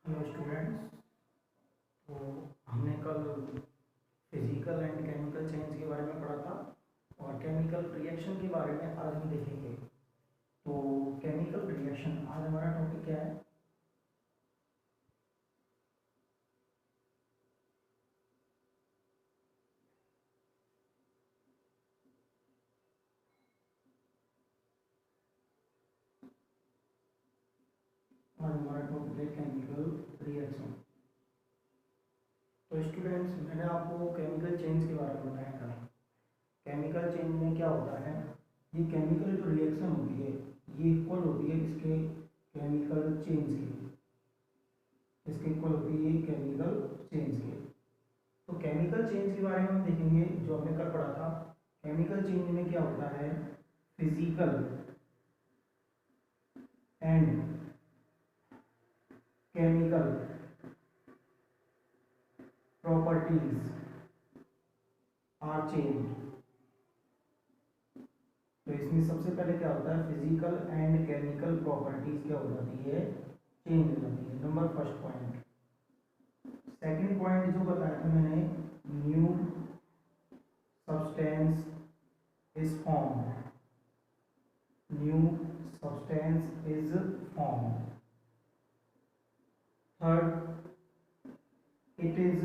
Hello students. तो हमने कल फिजिकल एंड केमिकल चेंज के बारे में पढ़ा था और केमिकल रिएक्शन के बारे में आज हम देखेंगे। तो केमिकल रिएक्शन आज हमारा टॉपिक क्या है? आज हमारा टॉपिक है केमिकल रिएक्शन। तो स्टूडेंट्स, मैंने आपको केमिकल चेंज के बारे में बताया था। केमिकल चेंज में क्या होता है, ये केमिकल जो रिएक्शन होती है ये इक्वल होती है इसके केमिकल चेंज की, इसके इक्वल होती है केमिकल चेंज की। तो केमिकल चेंज के बारे में हम देखेंगे जो हमने कल पढ़ा था। केमिकल चेंज में क्या होता है, physical and chemical properties are change. तो इसमें सबसे पहले क्या होता है, फिजिकल एंड केमिकल प्रॉपर्टीज क्या हो जाती है, चेंज हो जाती है। Number first point. Second point जो बताया था मैंने, new substance is form, new substance is form. Third, it is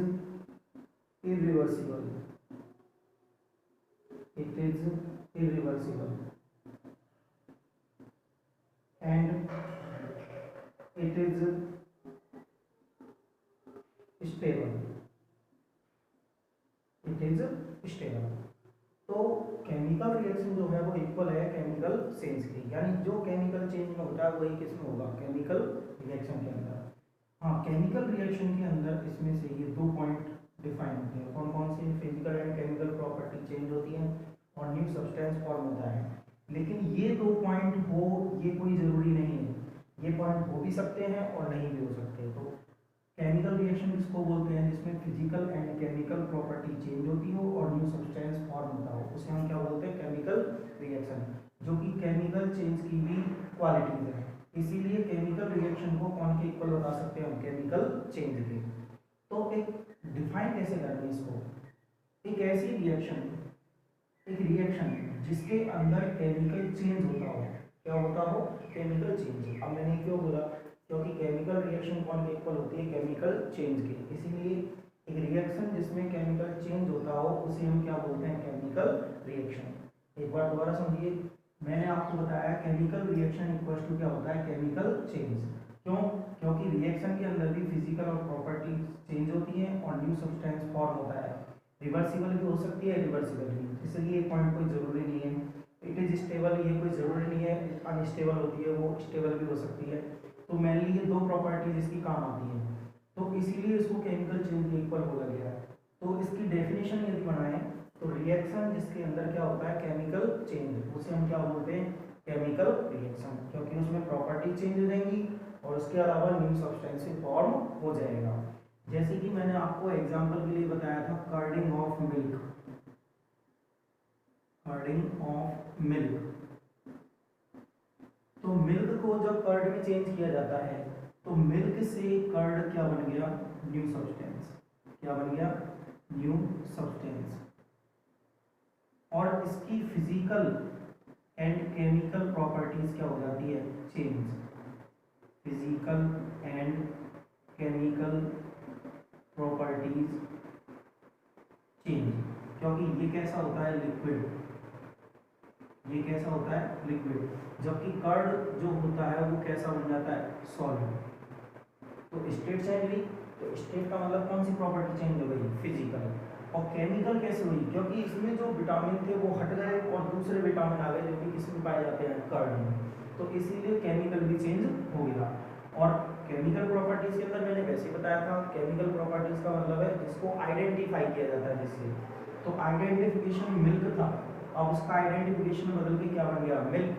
irreversible, it is irreversible and it is stable, it is stable। तो केमिकल रिएक्शन जो है वो इक्वल है केमिकल चेंज की, यानी जो केमिकल चेंज में होता है वही किसमें होगा, केमिकल रिएक्शन के अंदर। हाँ, केमिकल रिएक्शन के अंदर इसमें से ये दो पॉइंट डिफाइन होते हैं। कौन कौन से? Physical and chemical property change होती है और न्यू सब्सटेंस फॉर्म होता है। लेकिन ये दो पॉइंट हो ये कोई ज़रूरी नहीं है, ये पॉइंट हो भी सकते हैं और नहीं भी हो सकते। तो केमिकल रिएक्शन किसको बोलते हैं, जिसमें physical and chemical property change होती हो और न्यू सब्सटेंस फॉर्म होता हो, उसे हम क्या बोलते हैं, केमिकल रिएक्शन। जो कि केमिकल चेंज की भी क्वालिटीज है, इसीलिए केमिकल रिएक्शन को कौन के इक्वल बता सकते हैं हम, केमिकल चेंज के। तो एक डिफाइन कैसे करेंगे इसको, एक ऐसी रिएक्शन, एक रिएक्शन जिसके अंदर केमिकल चेंज होता हो, क्या होता हो, केमिकल चेंज। अब मैंने क्यों बोला, क्योंकि केमिकल रिएक्शन कौन के इक्वल होती है, केमिकल चेंज के। इसीलिए एक रिएक्शन जिसमें केमिकल चेंज होता हो उसे हम क्या बोलते हैं, केमिकल रिएक्शन। एक बार दोबारा समझिए, मैंने आपको बताया केमिकल रिएक्शन इक्वल्स टू क्या होता है, केमिकल चेंज। क्यों? क्योंकि रिएक्शन के अंदर भी फिजिकल और प्रॉपर्टी चेंज होती है और न्यू सब्सटेंस फॉर्म होता है। रिवर्सिबल भी हो सकती है, रिवर्सिबल भी, इसलिए पॉइंट कोई ज़रूरी नहीं है। इट इज स्टेबल, ये कोई ज़रूरी नहीं है अनस्टेबल होती है, वो स्टेबल भी हो सकती है। तो मेनली ये दो प्रॉपर्टीज इसकी काम आती है, तो इसीलिए इसको केमिकल चेंज के इक्वल बोला गया है। तो इसकी डेफिनेशन यदि बनाएं तो रिएक्शन जिसके अंदर क्या होता है, केमिकल चेंज, उसे हम क्या बोलते हैं, केमिकल रिएक्शन। क्योंकि उसमें प्रॉपर्टी चेंज हो जाएंगी और उसके अलावा न्यू सब्सटेंस फॉर्म हो जाएगा। जैसे कि मैंने आपको एग्जांपल के लिए बताया था, कर्डिंग ऑफ मिल्क, कर्डिंग ऑफ मिल्क। तो मिल्क को जब कर्ड में चेंज किया जाता है तो मिल्क से कर्ड क्या बन गया, न्यू सब्सटेंस। क्या बन गया, न्यू सब्सटेंस। और इसकी फिजिकल एंड केमिकल प्रॉपर्टीज क्या हो जाती है, change. Physical and chemical properties change. क्योंकि ये कैसा होता है, लिक्विड, ये कैसा होता है, लिक्विड। जबकि कर्ड जो होता है वो कैसा बन जाता है, सॉलिड। तो स्टेट चेंज हुई, तो स्टेट का मतलब कौन सी प्रॉपर्टी चेंज हो गई, फिजिकल। और केमिकल कैसे हुई, क्योंकि इसमें जो विटामिन थे वो हट गए और दूसरे विटामिन आ गए जो कि किसमें पाए जाते हैं, कर्ड में। तो इसीलिए केमिकल भी चेंज हो गया। और केमिकल प्रॉपर्टीज के अंदर मैंने वैसे बताया था, केमिकल प्रॉपर्टीज का मतलब है जिसको आइडेंटिफाई किया जाता है जिससे। तो आइडेंटिफिकेशन मिल्क था, अब उसका आइडेंटिफिकेशन बदल के क्या बन गया, मिल्क।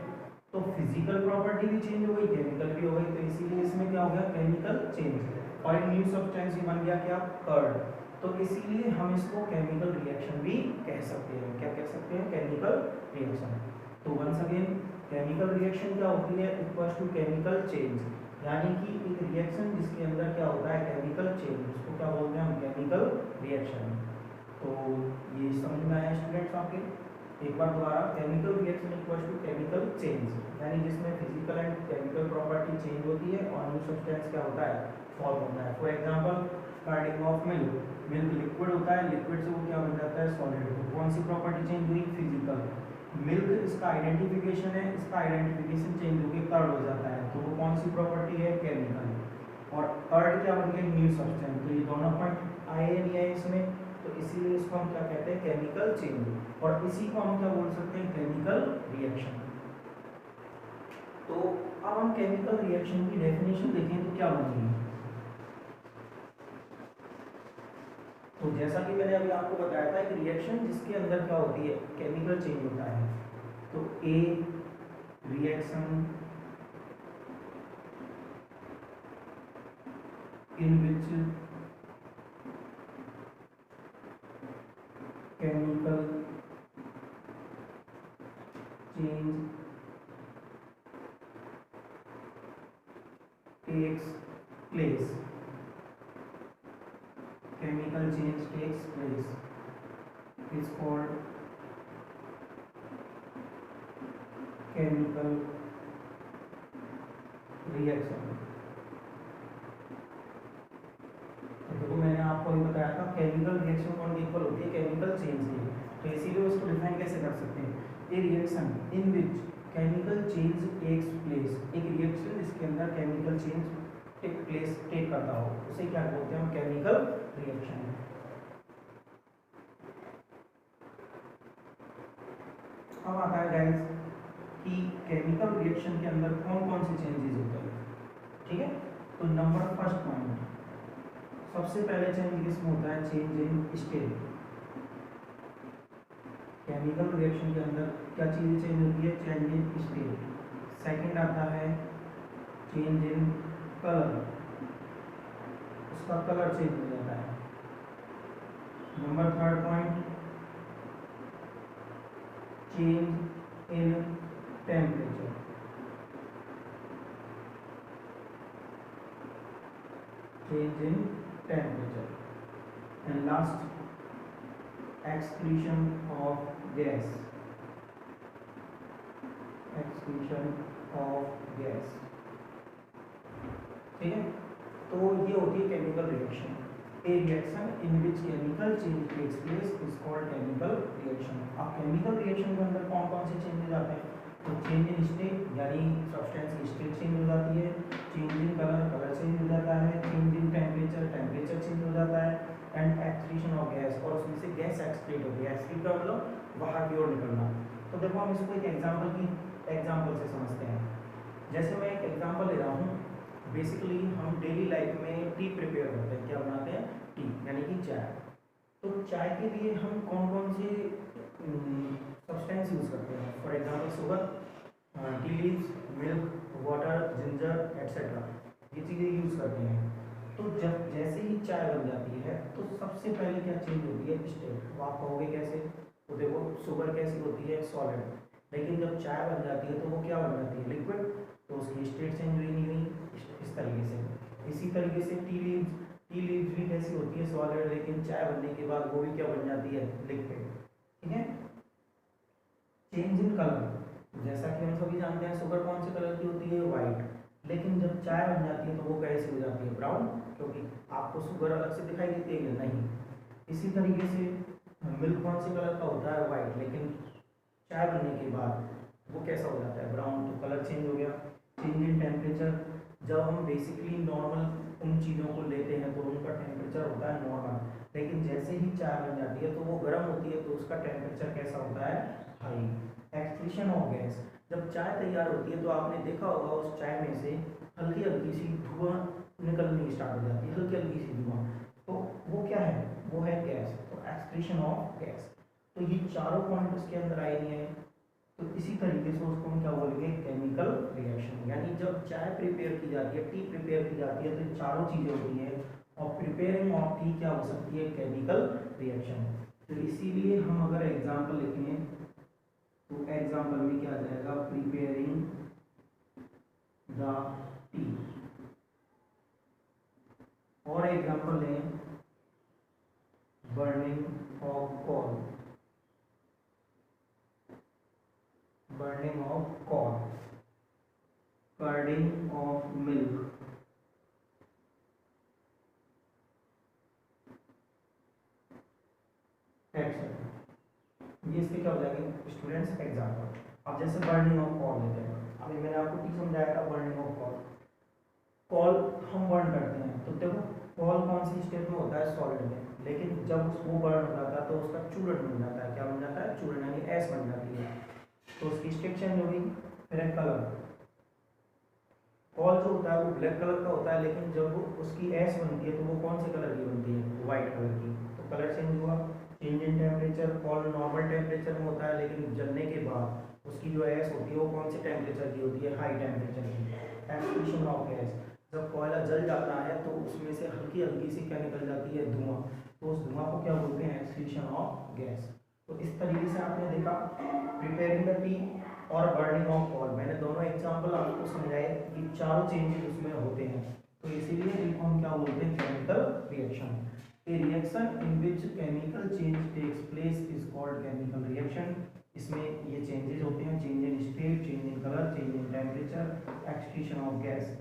तो फिजिकल प्रॉपर्टी भी चेंज हो गई, केमिकल भी हो गई, तो इसीलिए इसमें क्या हो गया, केमिकल चेंज। और एक न्यू सब्सटेंस भी बन गया क्या, कर्ड। तो इसीलिए हम इसको केमिकल रिएक्शन भी कह सकते हैं। क्या कह सकते हैं, केमिकल रिएक्शन। तो वंस अगेन, केमिकल रिएक्शन क्या होती है, इक्वल्स टू केमिकल चेंज। यानी कि एक रिएक्शन जिसके अंदर क्या होता है केमिकल चेंज, उसको क्या बोलते हैं हम केमिकल रिएक्शन। तो ये समझ में आया स्टूडेंट्स आपके। एक बार दोबारा, chemical reaction equals to chemical change, यानी जिसमें physical and chemical property change होती है और न्यू सब्सटेंस क्या होता है फॉर्म होता है। For example carding of milk, milk liquid होता है, लिक्विड से वो क्या बन जाता है सॉलिड। तो कौन सी प्रॉपर्टी चेंज हुई फिजिकल। मिल्क इसका आइडेंटिफिकेशन है, इसका आइडेंटिफिकेशन चेंज होकर कर्ड हो जाता है, तो वो कौन सी प्रॉपर्टी है केमिकल। और कर्ड क्या बन गया न्यू सब्सटेंस। तो ये दोनों पॉइंट आए नहीं आए इसमें, तो इसीलिए इसको हम क्या कहते हैं केमिकल चेंज, और इसी को हम क्या बोल सकते हैं केमिकल रिएक्शन। तो अब हम केमिकल रिएक्शन की डेफिनेशन देखें तो क्या बनेगी। तो जैसा कि मैंने अभी आपको बताया था एक रिएक्शन जिसके अंदर क्या होती है केमिकल चेंज होता है। तो ए reaction in which chemical change takes place, chemical change takes place is called chemical reaction। तो देखो मैंने आपको अभी बताया था केमिकल रिएक्शन कौन की इक्वल होती है केमिकल चेंज की, तो इसीलिए उसको डिफाइन कैसे कर सकते हैं। A reaction in which chemical change takes place, एक रिएक्शन जिसके अंदर केमिकल चेंज टेक करता हो उसे क्या बोलते हैं हम केमिकल रिएक्शन। अब आता है गाइस कि केमिकल रिएक्शन के अंदर कौन कौन से चेंजेस होते हैं। ठीक है, तो नंबर फर्स्ट पॉइंट, सबसे पहले चेंज किसमें होता है change in state. Chemical reaction के अंदर क्या चीज़ें चेंज होती है चेंज इन स्टेट। सेकंड आता है चेंज इन कलर, उसका कलर चेंज हो जाता है। Number third point change in temperature, change in temperature. And last excretion of gas, excretion of gas। ठीक है, तो ये होती है chemical reaction. A reaction in which chemical change takes place is called chemical reaction. अब chemical reaction के अंदर कौन कौन से चेंजेस आते हैं, तो चेंज इन स्टेट यानी सब्सटेंस की स्टेट चेंज हो जाती है, change in colour, colour change हो जाता है, change in temperature, temperature change हो जाता है, एंड एक्सक्रीशन ऑफ गैस, और उसमें से गैस एक्सक्रीट होती है। एक्सक्रीट का मतलब बाहर की ओर निकलना। तो देखो हम इसको एक एग्जांपल से समझते हैं। जैसे मैं एक एग्जांपल ले रहा हूँ, बेसिकली हम डेली लाइफ में टी प्रिपेयर करते हैं, क्या बनाते हैं टी यानी कि चाय। तो चाय के लिए हम कौन कौन से सब्सटेंस यूज़ करते हैं, for example sugar, tea leaves, milk, water, ginger etcetera, ये चीज़ें यूज़ करते हैं। तो जब जैसे ही चाय बन जाती है तो सबसे पहले क्या चेंज होती है स्टेट। तो आप कहोगे कैसे, तो देखो शुगर कैसी होती है सॉलिड, लेकिन जब चाय बन जाती है तो वो क्या बन जाती है लिक्विड, तो उसकी स्टेट चेंज हुई नहीं हुई इस तरीके से। इसी तरीके से टी लीव्स भी कैसी होती है सॉलिड, लेकिन चाय बनने के बाद वो भी क्या बन जाती है लिक्विड। ठीक है, चेंज इन कलर, जैसा कि हम सभी जानते हैं शुगर कौन से कलर की होती है वाइट, लेकिन जब चाय बन जाती है तो वो कैसे हो जाती है ब्राउन, क्योंकि आपको शुगर अलग से दिखाई देती है नहीं। इसी तरीके से मिल्क कौन से कलर का होता है वाइट, लेकिन चाय बनने के बाद वो कैसा हो जाता है ब्राउन, तो कलर चेंज हो गया। चेंज इन टेम्परेचर, जब हम बेसिकली नॉर्मल उन चीज़ों को लेते हैं तो उनका टेम्परेचर होता है नॉर्मल, लेकिन जैसे ही चाय बन जाती है तो वो गर्म होती है तो उसका टेम्परेचर कैसा होता है हाई। एक्सक्रीशन ऑफ गैस, जब चाय तैयार होती है तो आपने देखा होगा उस चाय में से हल्की हल्की सी धुआं निकलनी स्टार्ट हो जाती है, हल्की हल्की सी धुआं, तो वो क्या है वो है गैस, तो एक्सक्रीशन ऑफ गैस। तो ये चारों पॉइंट उसके अंदर आए नहीं है, तो इसी तरीके से उसको हम क्या बोलेंगे केमिकल रिएक्शन। यानी जब चाय प्रिपेयर की जाती है, टी प्रिपेयर की जाती है, तो चारों चीज़ें होती हैं, और प्रिपेयरिंग ऑफ टी क्या हो सकती है केमिकल रिएक्शन। तो इसीलिए हम अगर एग्जाम्पल लिखें तो एग्जाम्पल में क्या आ जाएगा प्रिपेयरिंग द टी, और एग्जांपल लें, burning of coal, burning of coal, curdling of milk, etcetera. ये इसके क्या हो जाएंगे स्टूडेंट्स एग्जाम्पल। अब जैसे बर्निंग ऑफ कॉल लेते हैं, अभी मैंने आपको ठीक समझाया था बर्निंग ऑफ कॉल। कॉल हम बर्न करते हैं तो देखो कॉल कौन सी स्टेट में होता है, सॉलिड में, लेकिन जब वो बर्न हो जाता है तो उसका चूर्ण बन जाता है। क्या बन जाता है, चूर्ण, यानी एस बन जाती है। तो उसकी स्टेट चेंज होगी। फिर एक कलर, कॉल जो होता है वो ब्लैक कलर का होता है, लेकिन जब वो उसकी एस बनती है तो वो कौन से कलर की बनती है, व्हाइट कलर की। तो कलर चेंज हुआ। Change in temperature, call normal temperature में होता है, लेकिन जलने के बाद उसकी जो एस होती है वो कौन से टेम्परेचर की होती है, हाई टेम्परेचर की। एक्सक्रीशन ऑफ गैस, जब कोयला जल जाता है तो उसमें से हल्की हल्की सी क्या निकल जाती है, धुआं। तो उस धुआं को क्या बोलते हैं, एक्सक्रीशन ऑफ गैस। तो इस तरीके से आपने देखा प्रिपेयरिंग द टी और बर्निंग ऑफ कॉल, मैंने दोनों एग्जांपल आपको समझाए कि चारों चेंजेस उसमें होते हैं। तो इसीलिए इनको हम क्या बोलते हैं, chemical reaction. A reaction in which chemical change takes place is called chemical reaction. इसमें ये चेंजेस होते हैं, change in state, change in colour, change in temperature, excretion of gas.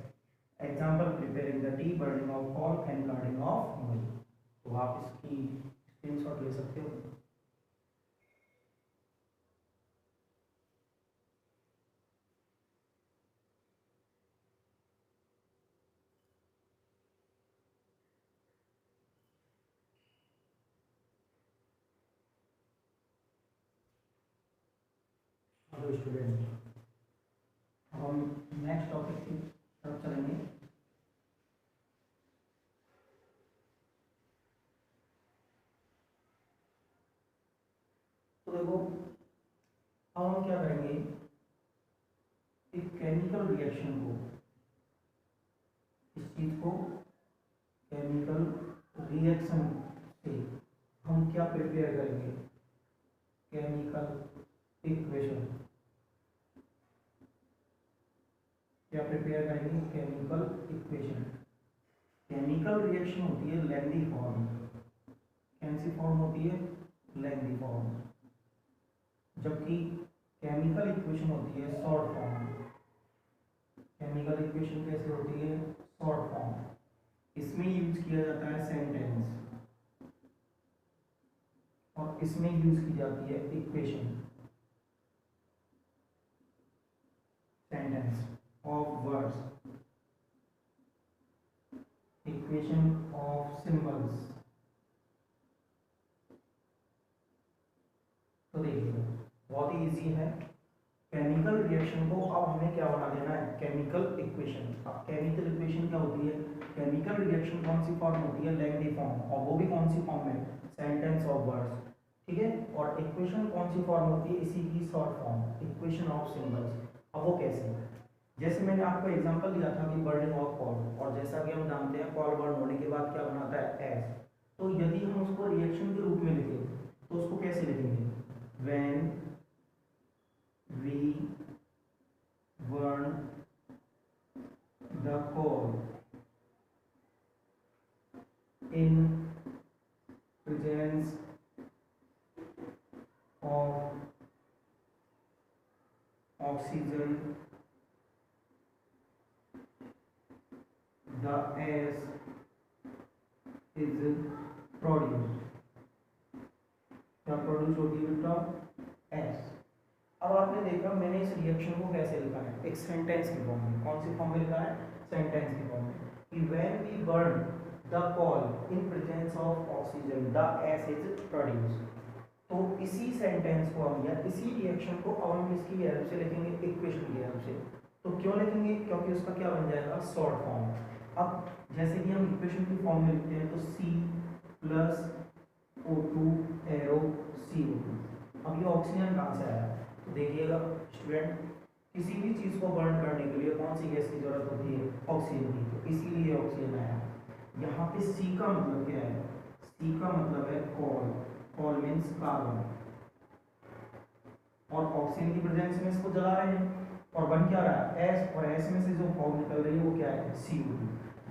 Example preparing the tea, burning of coal and curdling of milk. तो आप इसकी screenshot ले सकते हो। हेलो स्टूडेंट, हम नेक्स्ट टॉपिक की तरफ चलेंगे। तो देखो अब हम क्या करेंगे, एक केमिकल रिएक्शन को, इस चीज को केमिकल रिएक्शन से हम क्या प्रिपेयर करेंगे, केमिकल इक्वेशन। क्या प्रिपेयर करेंगे, केमिकल इक्वेशन। केमिकल रिएक्शन होती है लेंथी फॉर्म। कैसी फॉर्म होती है, लेंथी फॉर्म। जबकि केमिकल इक्वेशन होती है शॉर्ट फॉर्म। केमिकल इक्वेशन कैसे होती है, शॉर्ट फॉर्म। इसमें यूज किया जाता है सेंटेंस और इसमें यूज की जाती है equation, sentence of words, equation of symbols. तो देखिए बहुत ही इजी है। केमिकल रिएक्शन को अब हमें क्या बना देना है, केमिकल इक्वेशन। अब केमिकल इक्वेशन क्या होती है, केमिकल रिएक्शन कौन सी फॉर्म होती है, लेंथी फॉर्म, और वो भी कौन सी फॉर्म में, सेंटेंस ऑफ वर्ड्स, ठीक है। और इक्वेशन कौन सी फॉर्म होती है, इसी की short form, equation of symbols. अब वो कैसे, जैसे मैंने आपको एग्जांपल दिया था कि बर्निंग ऑफ कॉल, और जैसा कि हम जानते हैं कॉल बर्न होने के बाद क्या बनाता है, एस। तो यदि हम उसको रिएक्शन के रूप में लिखें तो उसको कैसे लिखेंगे, when we burn the coal in presence of oxygen, the S is produced। क्या प्रोड्यूस होती है बेटा, एस। अब आपने देखा मैंने इस रिएक्शन को कैसे लिखा है, एक सेंटेंस की फॉर्म में। कौन सी फॉर्म में लिखा है, सेंटेंस की फॉर्म में, कि when we burn the coal in presence of oxygen the ash is produce. तो इसी सेंटेंस को हम, या इसी रिएक्शन को अब हम इसकी हेल्प से लिखेंगे, इक्वेशन की हेल्प से। तो क्यों लिखेंगे, क्योंकि उसका क्या बन जाएगा, शॉर्ट फॉर्म। अब जैसे कि हम इक्वेशन की फॉर्म में लिखते हैं तो C plus O2 arrow CO2। अब ये ऑक्सीजन कहाँ से आया, तो देखिएगा स्टूडेंट, किसी भी चीज़ को बर्न करने के लिए कौन सी गैस की जरूरत होती है, ऑक्सीजन की। तो इसीलिए ऑक्सीजन आया। यहाँ पे C का मतलब क्या है, C का मतलब है कॉल, कॉल मीन्स कार्बन, और ऑक्सीजन की प्रेजेंस में इसको जला रहे हैं। और बन क्या रहा है एस, और एस में से जो फॉर्म निकल रही है वो क्या है CO2,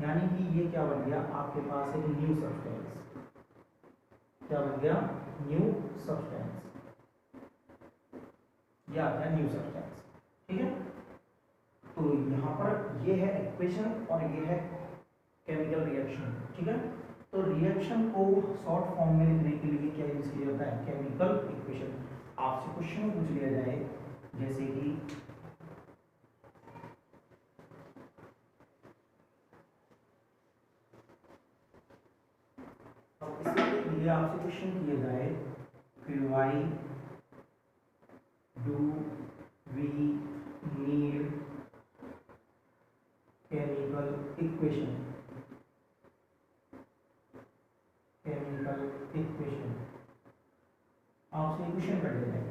यानी कि ये क्या बन गया आपके पास एक न्यू सब्सटेंस, क्या बन गया न्यू सब्सटेंस, या क्या न्यू सब्सटेंस। ठीक है, तो यहाँ पर ये है इक्वेशन और ये है केमिकल रिएक्शन। ठीक है, तो रिएक्शन को शॉर्ट फॉर्म में लिखने के लिए क्या यूज किया जाता है केमिकल इक्वेशन। आपसे क्वेश्चन पूछ लिया जाए जैसे कि अब इसके लिए आपसे क्वेश्चन किया जाए कि why do we need chemical equation, chemical equation आपसे क्वेश्चन कर दिया जाए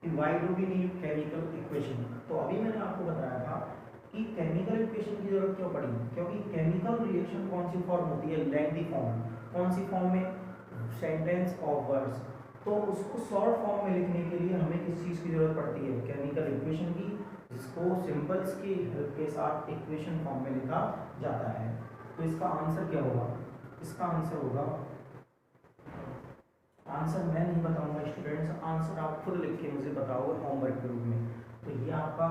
कि why do we need chemical equation. तो अभी मैंने आपको बताया था कि केमिकल इक्वेशन की जरूरत क्यों पड़ी, क्योंकि केमिकल रिएक्शन कौन सी फॉर्म होती है लेंथी फॉर्म, कौन सी फॉर्म में सेंटेंस ऑफ वर्ड्स, तो उसको शॉर्ट फॉर्म में लिखने के लिए हमें किस चीज़ की जरूरत पड़ती है केमिकल इक्वेशन की, जिसको सिंबल्स की हेल्प के साथ इक्वेशन फॉर्म में लिखा जाता है। तो इसका आंसर क्या होगा, इसका आंसर होगा, आंसर मैं नहीं बताऊंगा स्टूडेंट्स, आंसर आप खुद लिख के मुझे बताओगे होमवर्क के रूप में। तो ये आपका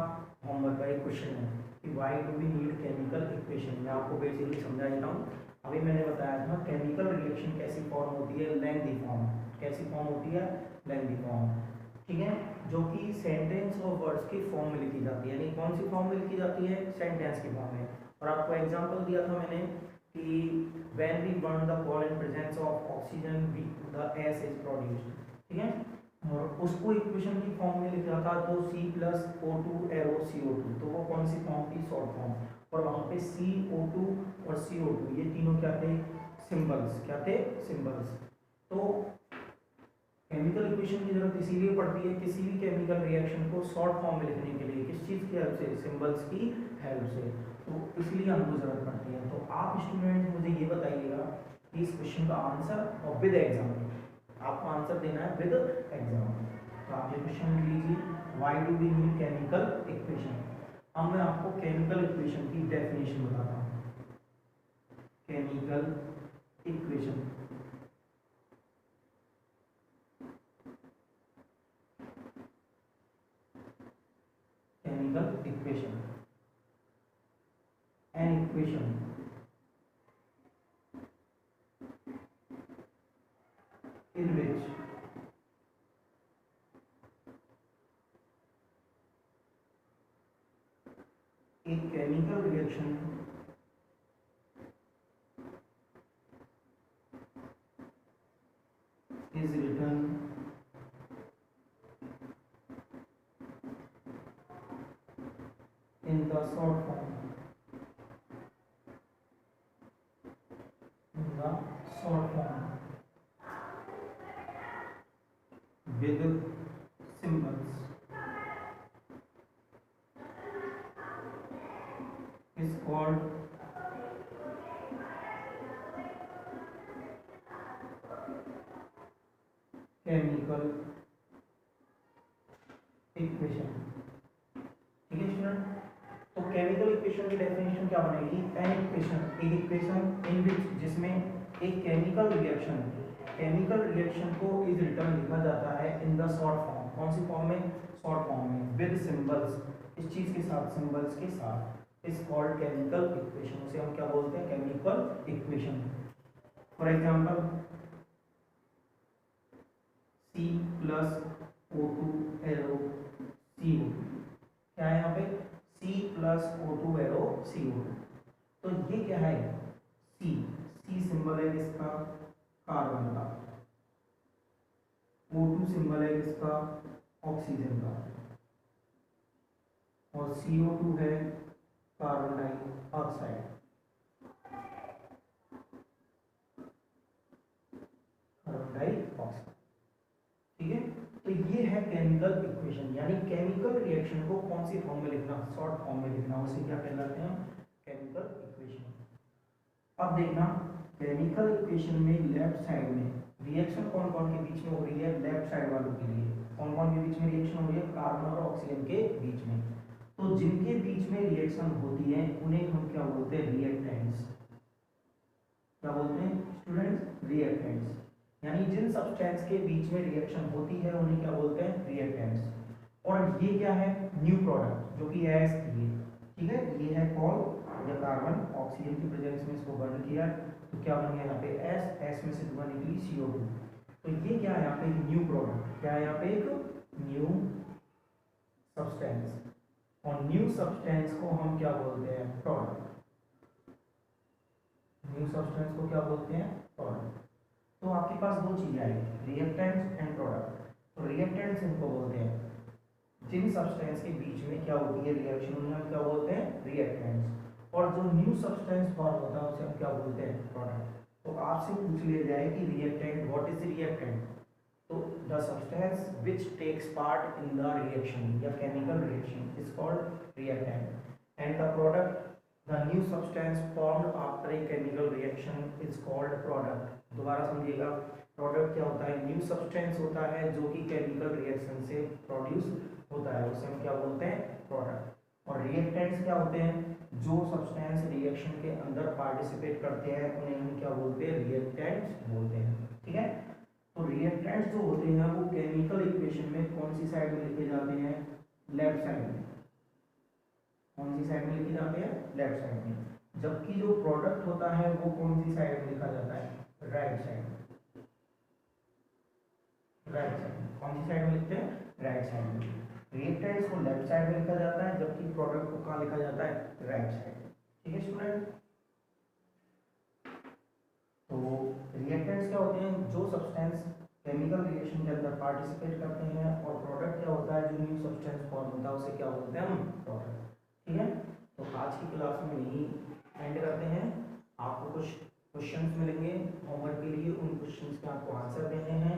होमवर्क का एक क्वेश्चन है कि why do we need chemical equation. मैं आपको बेसिकली समझा देता हूँ। अभी मैंने बताया था केमिकल रिएक्शन कैसी फॉर्म होती है लेंथी फॉर्म, कैसी फॉर्म होती है लेंथी फॉर्म। ठीक है, जो कि सेंटेंस और वर्ड्स की फॉर्म में लिखी जाती है, यानी कौन सी फॉर्म में लिखी जाती है सेंटेंस की फॉर्म में। और आपको एग्जांपल दिया था मैंने कि when we burn the coal in presence of oxygen the gas is produced। ठीक है, और उसको इक्वेशन की फॉर्म में लिखा था तो C+O2 एरो CO2, तो वो कौन सी फॉर्म थी शॉर्ट फॉर्म, और वहाँ पे CO2 और CO2 ये तीनों क्या थे सिंबल्स, क्या थे सिंबल्स। तो केमिकल इक्वेशन की जरूरत इसीलिए पड़ती है किसी भी केमिकल रिएक्शन को शॉर्ट फॉर्म में लिखने के लिए, किस चीज़ की हेल्प से सिंबल्स की हेल्प से, तो इसलिए हमको जरूरत पड़ती है। तो आप स्टूडेंट मुझे ये बताइएगा कि इस क्वेश्चन का आंसर और विद एग्जाम्पल, आपको आंसर देना है विद एग्जाम्पल। तो आप ये क्वेश्चन लीजिए why do we need chemical equation. अब मैं आपको केमिकल इक्वेशन की डेफिनेशन बताता हूँ। Chemical equation, chemical equation, an equation in which a chemical reaction is written in the short form, in the short form with symbols is called chemical equation। ठीक है student, तो chemical equation की definition क्या बनेगी, an equation, एक equation in विच जिसमें एक chemical reaction को इज रिटर्न लिखा जाता है इन द शॉर्ट फॉर्म, कौन सी फॉर्म में शॉर्ट फॉर्म में विद सिंबल्स, इस चीज के साथ सिंबल्स के साथ, इज कॉल्ड केमिकल इक्वेशन। उसे हम क्या बोलते हैं chemical equation. For example C+O2 arrow CO, क्या है यहाँ पे C+O2 एरो CO। तो ये क्या है C सिंबल है किसका कार्बन का, O2 सिंबल है किसका ऑक्सीजन का, और CO2 है कार्बन डाइऑक्साइड, कार्बन डाइऑक्साइड। ठीक है, तो ये है केमिकल इक्वेशन, यानी केमिकल रिएक्शन को कौन सी फॉर्म में लिखना शॉर्ट फॉर्म में लिखना, उसे क्या कहलाते हैं केमिकल इक्वेशन। अब देखना केमिकल इक्वेशन में लेफ्ट साइड में रिएक्शन कौन कौन के बीच में हो रही है, लेफ्ट साइड वालों के लिए कौन कौन के बीच में रिएक्शन हो रही है कार्बन और ऑक्सीजन के बीच में। तो जिनके बीच में रिएक्शन होती है उन्हें हम क्या बोलते हैं, रिएक्टेंट्स। क्या बोलते हैं स्टूडेंट्स, रिएक्टेंट्स। यानी जिन सब्सटेंस के बीच में रिएक्शन होती है उन्हें क्या बोलते हैं, रिएक्टेंट्स। और ये क्या है, न्यू प्रोडक्ट जो कि एस की है, ठीक है, ये है कॉल या कार्बन ऑक्सीजन की प्रेजेंस में इसको बर्न किया तो क्या बन गया यहाँ पे एस, एस में से धुआं निकली CO2। तो ये क्या है यहाँ पे, न्यू प्रोडक्ट। क्या है यहाँ पे, एक न्यू सब्सटेंस। और न्यू सब्सटेंस को हम क्या बोलते हैं, प्रोडक्ट। न्यू सब्सटेंस को क्या बोलते हैं, प्रोडक्ट। तो आपके पास दो चीजें आएगी, रिएक्टेंट्स एंड प्रोडक्ट। तो रिएक्टेंट्स इनको बोलते हैं जिन सब्सटेंस के बीच में क्या होती है रिएक्शन, उन्हें हम क्या बोलते हैं, रिएक्टेंट्स। और जो न्यू सब्सटेंस फॉर्म होता है उसे हम क्या बोलते हैं, प्रोडक्ट। तो आपसे पूछ लिया जाए कि रिएक्टेंट, व्हाट इज रिएक्टेंट, तो the substance which takes part in the reaction या chemical reaction is called reactant and the product, the new substance formed after a chemical reaction is called product. दोबारा समझिएगा, product क्या होता है, new substance होता है जो कि केमिकल रिएक्शन से प्रोड्यूस होता है, उसे हम क्या बोलते हैं, प्रोडक्ट। और रिएक्टेंट्स क्या होते हैं, जो सब्सटेंस रिएक्शन के अंदर पार्टिसिपेट करते हैं उन्हें हम क्या बोलते हैं, रिएक्टेंट्स बोलते हैं, ठीक है। तो रिएक्टेंट्स जो होते हैं वो केमिकल इक्वेशन में कौन सी साइड में लिखे जाते हैं, लेफ्ट साइड में। कौन सी साइड में लिखे जाते हैं, लेफ्ट साइड में। जबकि जो प्रोडक्ट होता है वो कौन सी साइड में लिखा जाता है, राइट साइड में। राइट साइड, कौन सी साइड में लिखते हैं, राइट साइड में। रिएक्टेंट्स को लेफ्ट साइड में लिखा जाता है जबकि प्रोडक्ट को कहाँ लिखा जाता है, राइट साइड। ठीक है स्टूडेंट। तो रिएक्टेंट्स क्या होते हैं, जो सब्सटेंस केमिकल रिएक्शन के अंदर पार्टिसिपेट करते हैं, और प्रोडक्ट क्या होता है, जो न्यू सब्सटेंस फॉर्म होता है उसे क्या बोलते हैं हम, प्रोडक्ट। ठीक है, तो आज की क्लास में यही एंड करते हैं। आपको कुछ क्वेश्चंस मिलेंगे होमवर्क के लिए, उन क्वेश्चंस के आपको आंसर देने हैं।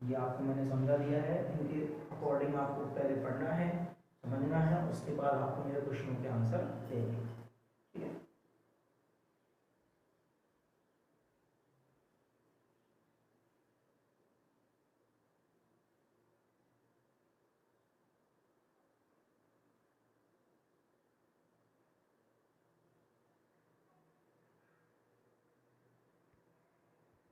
ये आपको मैंने समझा दिया है, इनके अकॉर्डिंग आपको पहले पढ़ना है, समझना है, उसके बाद आपको मेरे क्वेश्चनों के आंसर देंगे। ठीक है।